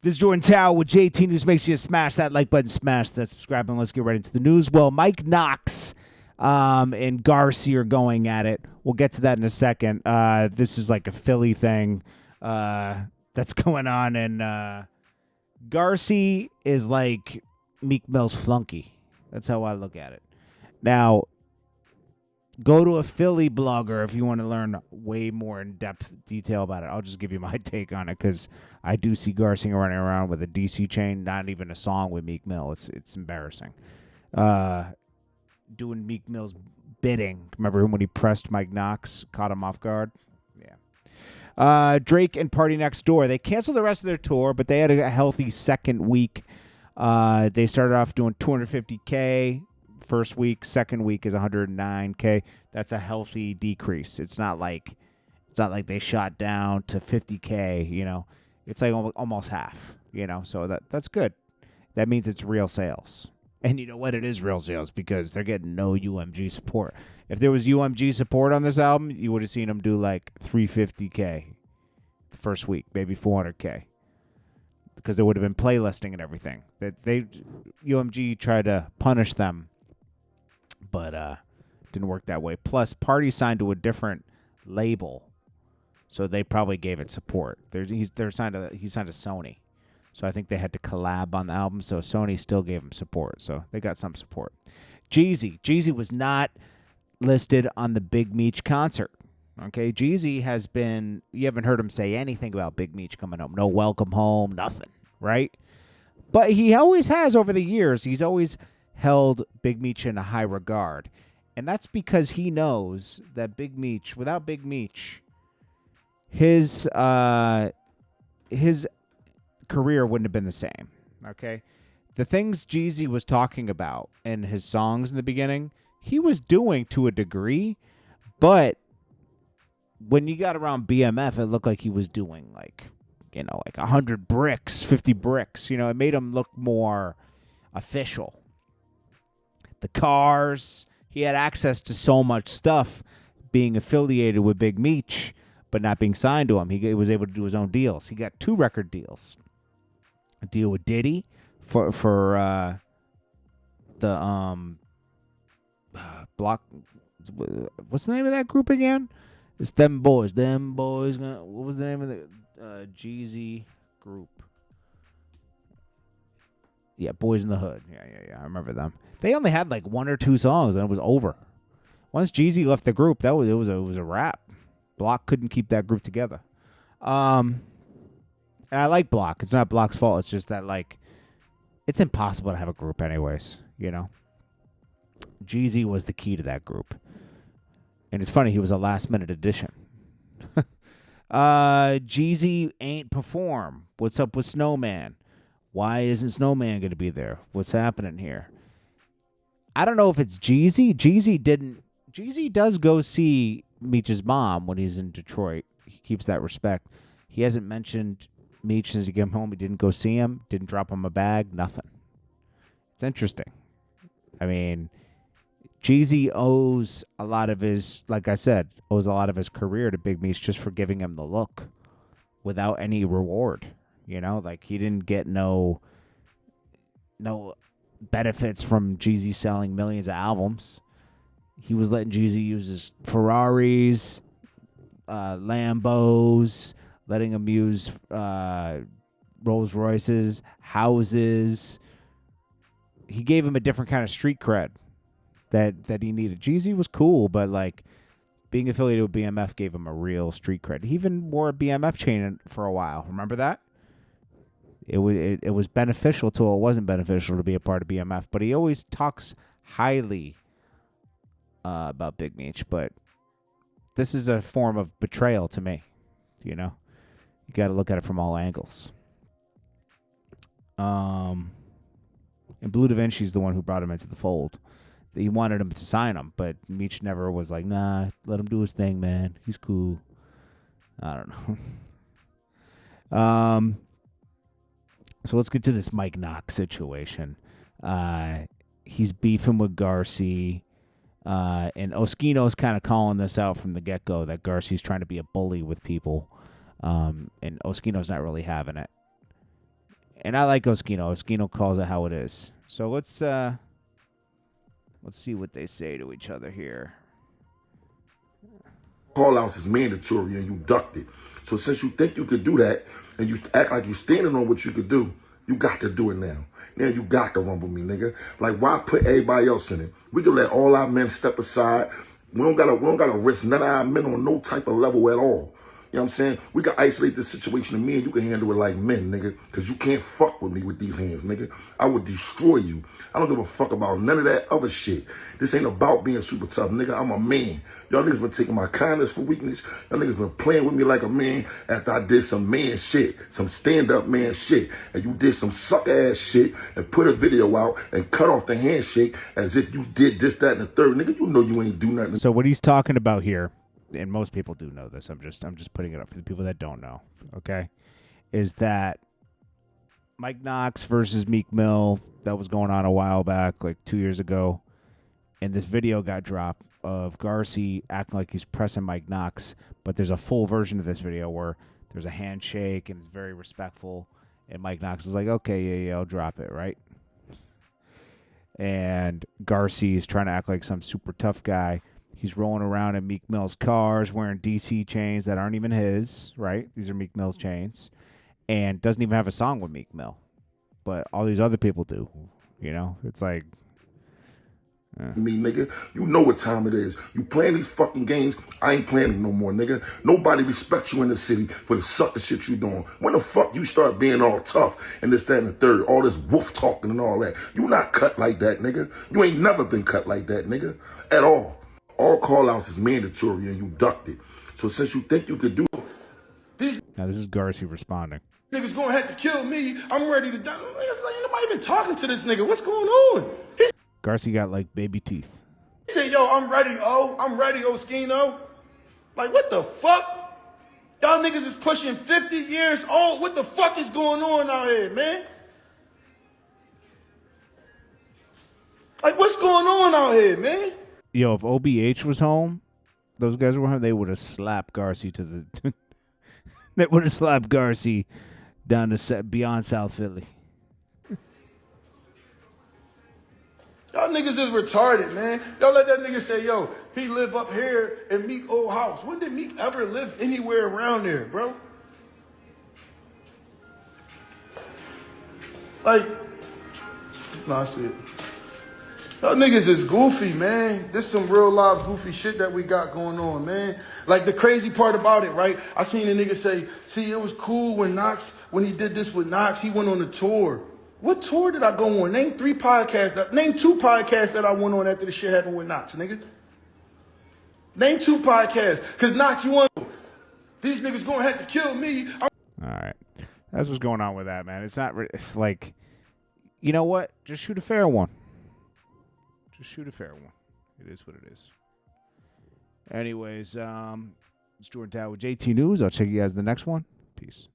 This is Jordan Tower with JT News. Make sure you smash that like button, smash that subscribe button. Let's get right into the news. Well, Mike Knox and Garci are going at it. We'll get to that in a second. This is like a Philly thing that's going on, and Garci is like Meek Mill's flunky. That's how I look at it. Now, go to a Philly blogger if you want to learn way more in-depth detail about it. I'll just give you my take on it because I do see Garcia running around with a DC chain, not even a song with Meek Mill. It's embarrassing. Doing Meek Mill's bidding. Remember when he pressed Mike Knox, caught him off guard? Yeah. Drake and Party Next Door. They canceled the rest of their tour, but they had a healthy second week. They started off doing $250K. First week, second week is $109K. That's a healthy decrease. It's not like they shot down to $50K. You know, it's like almost half. You know, so that's good. That means it's real sales. And you know what? It is real sales because they're getting no UMG support. If there was UMG support on this album, you would have seen them do like $350K the first week, maybe $400K. Because there would have been playlisting and everything. UMG tried to punish them. But didn't work that way. Plus, Party signed to a different label, so they probably gave it support. He signed to Sony, so I think they had to collab on the album. So Sony still gave him support, so they got some support. Jeezy was not listed on the Big Meech concert. Okay, Jeezy has been. You haven't heard him say anything about Big Meech coming up. No welcome home, nothing, right? But he always has over the years. He's always held Big Meech in a high regard. And that's because he knows that without Big Meech, his career wouldn't have been the same. Okay? The things Jeezy was talking about in his songs in the beginning, he was doing to a degree, but when you got around BMF, it looked like he was doing like 100 bricks, 50 bricks. You know, it made him look more official. The cars, he had access to so much stuff being affiliated with Big Meech, but not being signed to him. He was able to do his own deals. He got 2 record deals. A deal with Diddy for the block. What's the name of that group again? It's Them Boys. Them Boys. What was the name of the Jeezy group? Yeah, Boys in the Hood. Yeah. I remember them. They only had like 1 or 2 songs, and it was over. Once Jeezy left the group, it was a wrap. Block couldn't keep that group together. And I like Block. It's not Block's fault. It's just that it's impossible to have a group, anyways. You know, Jeezy was the key to that group, and it's funny he was a last-minute addition. Jeezy ain't perform. What's up with Snowman? Why isn't Snowman going to be there? What's happening here? I don't know if it's Jeezy. Jeezy does go see Meech's mom when he's in Detroit. He keeps that respect. He hasn't mentioned Meech since he came home. He didn't go see him. Didn't drop him a bag. Nothing. It's interesting. I mean, Jeezy owes a lot of his career to Big Meech just for giving him the look without any reward. You know, like he didn't get no benefits from Jeezy selling millions of albums. He was letting Jeezy use his Ferraris, Lambos, letting him use Rolls Royces, houses. He gave him a different kind of street cred that he needed. Jeezy was cool, but being affiliated with BMF gave him a real street cred. He even wore a BMF chain for a while. Remember that? It was beneficial till it wasn't beneficial to be a part of BMF. But he always talks highly about Big Meech. But this is a form of betrayal to me. You know, you got to look at it from all angles. And Blue Da Vinci's the one who brought him into the fold. He wanted him to sign him, but Meech never was like, nah, let him do his thing, man. He's cool. I don't know. So let's get to this Mike Knox situation. He's beefing with Garci. And Oskino's kind of calling this out from the get-go, that Garci's trying to be a bully with people. And Oskino's not really having it. And I like Oskino. Oskino calls it how it is. So let's see what they say to each other here. Call-outs is mandatory and you ducked it. So since you think you could do that and you act like you're standing on what you could do, you got to do it now. Now you got to rumble me, nigga. Like, why put everybody else in it? We can let all our men step aside. We don't gotta risk none of our men on no type of level at all. You know what I'm saying? We can isolate this situation and me and you can handle it like men, nigga. Because you can't fuck with me with these hands, nigga. I would destroy you. I don't give a fuck about none of that other shit. This ain't about being super tough, nigga. I'm a man. Y'all niggas been taking my kindness for weakness. Y'all niggas been playing with me like a man after I did some man shit, some stand-up man shit. And you did some suck-ass shit and put a video out and cut off the handshake as if you did this, that, and the third. Nigga, you know you ain't do nothing. So what he's talking about here, and most people do know this, I'm just putting it up for the people that don't know, okay, is that Mike Knox versus Meek Mill, that was going on a while back, like 2 years ago, and this video got dropped of Garci acting like he's pressing Mike Knox, but there's a full version of this video where there's a handshake and it's very respectful, and Mike Knox is like, okay, yeah, I'll drop it, right? And Garci is trying to act like some super tough guy. He's rolling around in Meek Mill's cars wearing DC chains that aren't even his, right? These are Meek Mill's chains. And doesn't even have a song with Meek Mill. But all these other people do. You know? It's like... Me, nigga. You know what time it is. You playing these fucking games, I ain't playing them no more, nigga. Nobody respects you in the city for the sucker shit you doing. When the fuck you start being all tough and this, that, and the third, all this wolf talking and all that? You not cut like that, nigga. You ain't never been cut like that, nigga. At all. All call-outs is mandatory and you ducked it. So since you think you could do it, now this is Garci responding. Niggas gonna have to kill me. I'm ready to die. It's like, nobody even talking to this nigga. What's going on? Garci got like baby teeth. He said, yo, I'm ready, Oskino. Like, what the fuck? Y'all niggas is pushing 50 years old. What the fuck is going on out here, man? Like, what's going on out here, man? Yo, if OBH was home, those guys were home, they would have slapped Garci to the... they would have slapped Garci down to beyond South Philly. Y'all niggas is retarded, man. Y'all let that nigga say, yo, he live up here in Meek old house. When did Meek ever live anywhere around there, bro? Like, no, I see it. Y'all niggas is goofy, man. This some real live goofy shit that we got going on, man. Like, the crazy part about it, right? I seen a nigga say, see, it was cool when he did this with Knox, he went on a tour. What tour did I go on? Name 2 podcasts that I went on after the shit happened with Knox, nigga. Name 2 podcasts. Because Knox, you want... These niggas gonna have to kill me. All right. That's what's going on with that, man. It's not... It's like... You know what? Just shoot a fair one. Just shoot a fair one. It is what it is. Anyways, it's Jordan Tower with JT News. I'll check you guys in the next one. Peace.